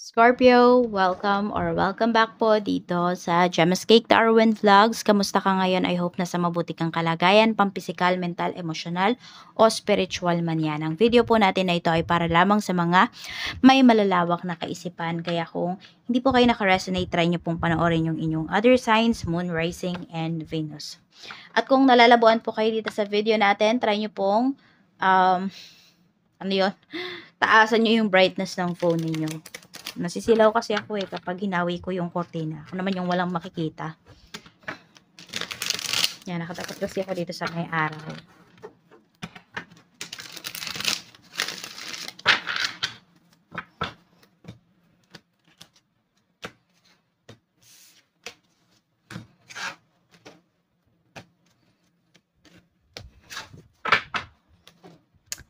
Scorpio, welcome back po dito sa Gemma's Cake Darwin Vlogs. Kamusta ka ngayon? I hope nasa mabuti kang kalagayan, pampisikal, mental, emosyonal, o spiritual man yan. Ang video po natin na ito ay para lamang sa mga may malalawak na kaisipan. Kaya kung hindi po kayo nakaresonate, try nyo pong panoorin yung inyong other signs, Moon, Rising, and Venus. At kung nalalabuan po kayo dito sa video natin, try nyo pong, taasan nyo yung brightness ng phone ninyo. Nasisilaw kasi ako kapag hinawi ko yung kortina. Ako naman yung walang makikita. Yan, nakatapat kasi ako dito sa may araw.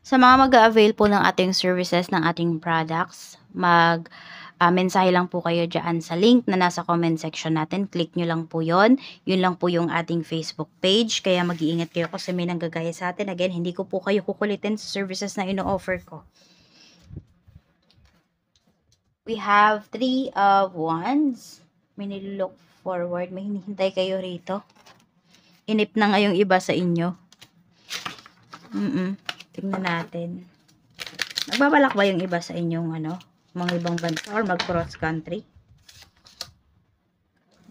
Sa mga mag-a-avail po ng ating services, ng ating products, mensahe lang po kayo dyan sa link na nasa comment section natin. Click nyo lang po yon. Yun lang po yung ating Facebook page. Kaya mag-iingat kayo kasi may nanggagaya sa atin. Again, hindi ko po kayo kukulitin sa services na ino-offer ko. We have 3 of Wands. May nilook forward. May hinihintay kayo rito. Inip na nga yung iba sa inyo. Tingnan natin. Nagbabalak ba yung iba sa inyong mga ibang bansa or mag-cross country?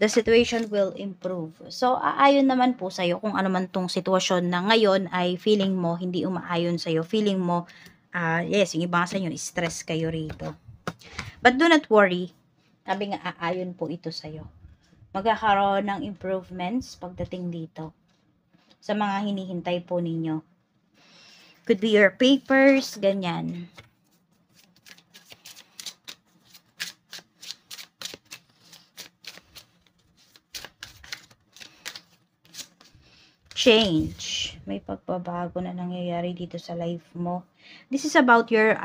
The situation will improve. So, aayon naman po sa'yo kung ano man tong sitwasyon na ngayon ay feeling mo hindi umaayon sa'yo. Feeling mo, yes, yung iba sa inyo, stress kayo rito. But do not worry. Sabi nga, aayon po ito sa'yo. Magkakaroon ng improvements pagdating dito sa mga hinihintay po ninyo. Could be your papers, ganyan. Change. May pagbabago na nangyayari dito sa life mo. This is about your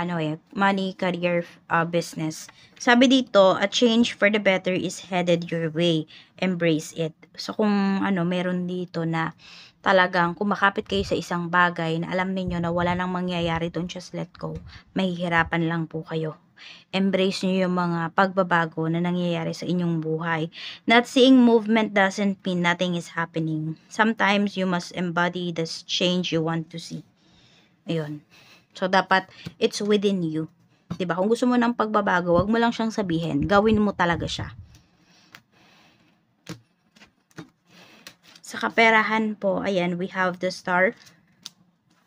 money, career, business. Sabi dito, a change for the better is headed your way. Embrace it. So kung meron dito na talagang kumakapit kayo sa isang bagay na alam niyo na wala nang mangyayari, don't just let go. Mahihirapan lang po kayo. Embrace niyo yung mga pagbabago na nangyayari sa inyong buhay. Not seeing movement doesn't mean nothing is happening. Sometimes you must embody this change you want to see. Ayun. So dapat it's within you. 'Di ba? Kung gusto mo ng pagbabago, wag mo lang siyang sabihin, gawin mo talaga siya. Sa kaperahan po, ayan, we have the Star,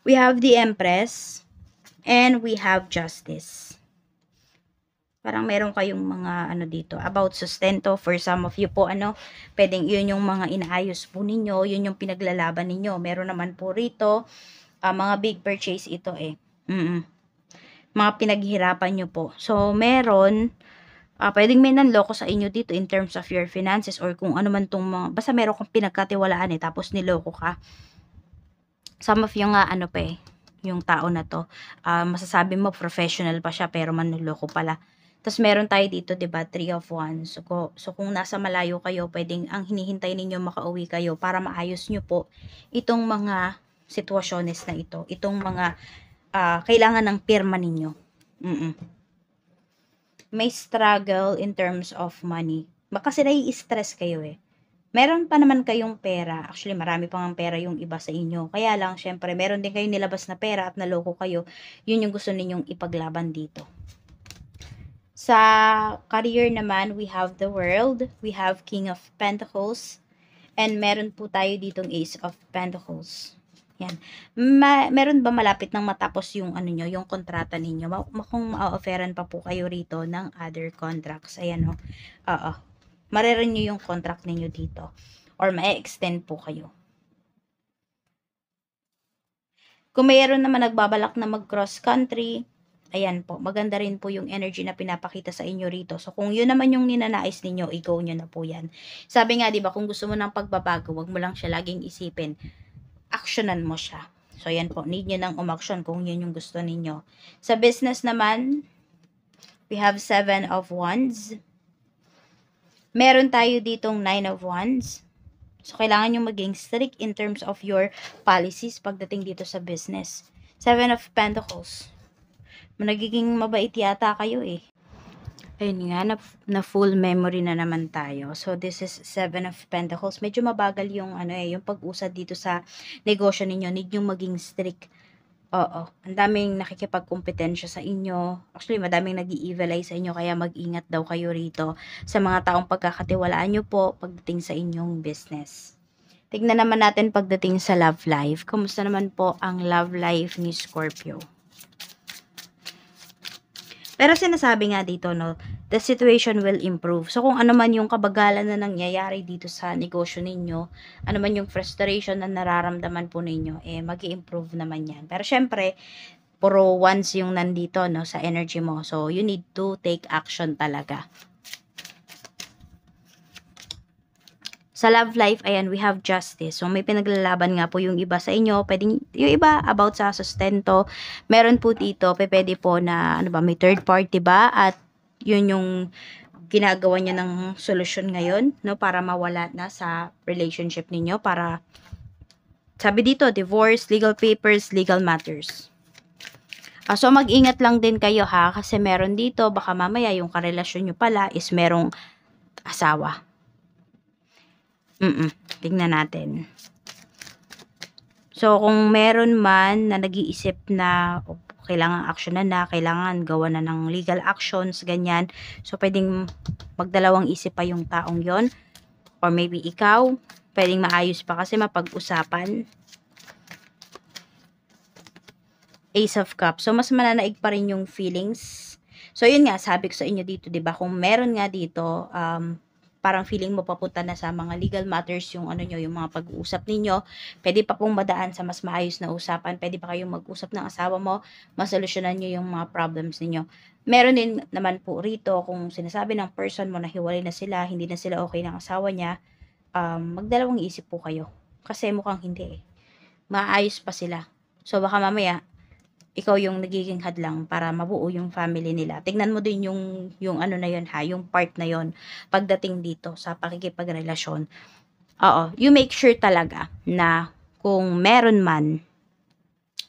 we have the Empress, and we have Justice. Parang meron kayong mga dito about sustento. For some of you po pwedeng yun yung mga inaayos po ninyo, yun yung pinaglalaban ninyo. Meron naman po rito mga big purchase ito mga pinaghirapan nyo po. So meron pwedeng may nanloko sa inyo dito in terms of your finances or kung ano man tong mga, basta meron kang pinagkatiwalaan tapos niloko ka. Some of you nga yung tao na to, masasabi mo professional pa siya pero manloloko pala. Tapos meron tayo dito, 'di ba, 3 of Wands. So kung nasa malayo kayo, pwedeng ang hinihintay ninyo makauwi kayo para maayos nyo po itong mga sitwasyones na ito, itong mga kailangan ng pirma ninyo. May struggle in terms of money. Kasi nai-stress kayo Meron pa naman kayong pera. Actually, marami pang pera yung iba sa inyo. Kaya lang, syempre, meron din kayong nilabas na pera at naloko kayo. Yun yung gusto ninyong ipaglaban dito. Sa career naman, we have the World, we have King of Pentacles, and meron po tayo ditong Ace of Pentacles. Yan. Meron ba malapit nang matapos yung yung kontrata ninyo? Kung ma-offeran pa po kayo rito ng other contracts. Ayan Mare-renew yung contract ninyo dito or ma-extend po kayo. Kung mayroon naman nagbabalak na mag-cross country, ayan po, maganda rin po yung energy na pinapakita sa inyo rito. So, kung yun naman yung ninanais ninyo, i-go nyo na po yan. Sabi nga, di ba, kung gusto mo ng pagbabago, wag mo lang siya laging isipin. Actionan mo siya. So, yan po, need nyo ng umaksyon kung yun yung gusto ninyo. Sa business naman, we have 7 of Wands. Meron tayo ditong 9 of Wands. So, kailangan nyo maging strict in terms of your policies pagdating dito sa business. 7 of Pentacles. Nagiging mabait yata kayo Ayun nga, na full memory na naman tayo. So, this is 7 of Pentacles. Medyo mabagal yung, yung pag-usad dito sa negosyo ninyo. Need yung maging strict. Oo. Ang daming nakikipagkumpetensya sa inyo. Actually, madaming nag-i-evil eye sa inyo. Kaya mag-ingat daw kayo rito sa mga taong pagkakatiwalaan nyo po pagdating sa inyong business. Tignan naman natin pagdating sa love life. Kumusta naman po ang love life ni Scorpio? Pero sinasabi nga dito, no, the situation will improve. So, kung ano man yung kabagalan na nangyayari dito sa negosyo ninyo, ano man yung frustration na nararamdaman po ninyo, mag-i-improve naman yan. Pero, syempre, puro once yung nandito, no, sa energy mo. So, you need to take action talaga. Sa love life, ayan, we have justice. So, may pinaglalaban nga po yung iba sa inyo. Pwedeng, yung iba, about sa sustento. Meron po dito, pwede po na, may third party ba? At yun yung ginagawa niya ng solusyon ngayon, no? Para mawala na sa relationship ninyo. Para, sabi dito, divorce, legal papers, legal matters. So, mag-ingat lang din kayo ha. Kasi meron dito, baka mamaya yung karelasyon nyo pala is merong asawa. Tingnan natin. So, kung meron man na nag-iisip na kailangan aksyonan na, kailangan gawa na ng legal actions, ganyan. So, pwedeng magdalawang isip pa yung taong yon. Or maybe ikaw, pwedeng maayos pa kasi mapag-usapan. Ace of Cups. So, mas mananaig pa rin yung feelings. So, yun nga, sabi ko sa inyo dito, diba? Kung meron nga dito, parang feeling mo papunta na sa mga legal matters yung yung mga pag-uusap ninyo, pwede pa pong madaan sa mas maayos na usapan, pwede pa kayong mag-usap ng asawa mo, masolusyonan nyo yung mga problems ninyo. Meron din naman po rito, kung sinasabi ng person mo na hiwalay na sila, hindi na sila okay ng asawa niya, magdalawang isip po kayo. Kasi mukhang hindi eh. Maayos pa sila. So baka mamaya, ikaw yung nagiging hadlang para mabuo yung family nila. Tignan mo din yung ano na yun ha, yung part na yun pagdating dito sa pakikipagrelasyon. Oo, you make sure talaga na kung meron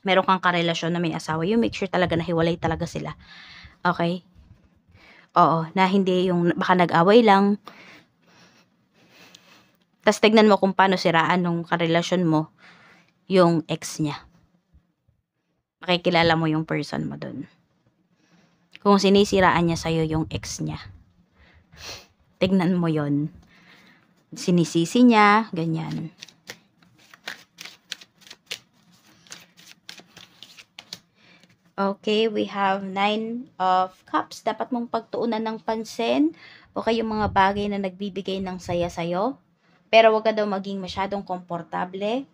kang karelasyon na may asawa, you make sure talaga na hiwalay talaga sila. Okay? Oo, na hindi yung baka nag-away lang. Tapos tignan mo kung paano siraan nung karelasyon mo yung ex niya. Makikilala mo yung person mo dun. Kung sinisiraan niya sa'yo yung ex niya. Tignan mo yon. Sinisisi niya, ganyan. Okay, we have 9 of Cups. Dapat mong pagtuunan ng pansin o kayong mga bagay na nagbibigay ng saya sa'yo. Pero wag ka daw maging masyadong komportable.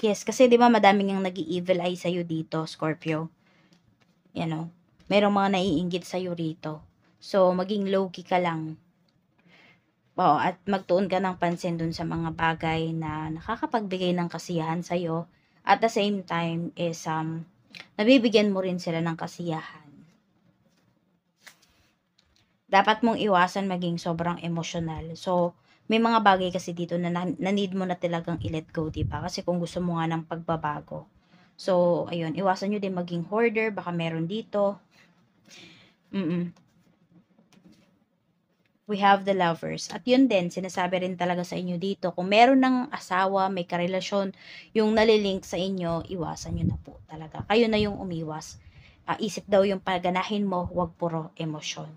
Yes, kasi 'di ba madaming ang nag-i-evil eye sa iyo dito, Scorpio. Merong mga naiinggit sa iyo rito. So, maging low-key ka lang. Oo, at magtuon ka ng pansin dun sa mga bagay na nakakapagbigay ng kasiyahan sa iyo. At the same time is nabibigyan mo rin sila ng kasiyahan. Dapat mong iwasan maging sobrang emosyonal. So, may mga bagay kasi dito na need mo na talagang i-let go, diba? Kasi kung gusto mo nga ng pagbabago. So, ayun, iwasan nyo din maging hoarder, baka meron dito. We have the Lovers. At yun din, sinasabi rin talaga sa inyo dito, kung meron ng asawa, may karelasyon, yung nalilink sa inyo, iwasan nyo na po talaga. Kayo na yung umiwas. Isip daw yung paganahin mo, wag puro emosyon.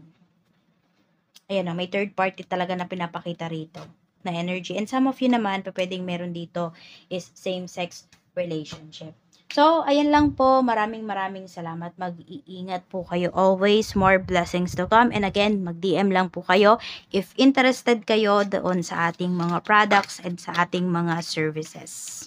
Ayan na, may third party talaga na pinapakita rito na energy. And some of you naman, pwedeng meron dito is same-sex relationship. So, ayan lang po. Maraming salamat. Mag-iingat po kayo always. More blessings to come. And again, mag-DM lang po kayo if interested kayo doon sa ating mga products and sa ating mga services.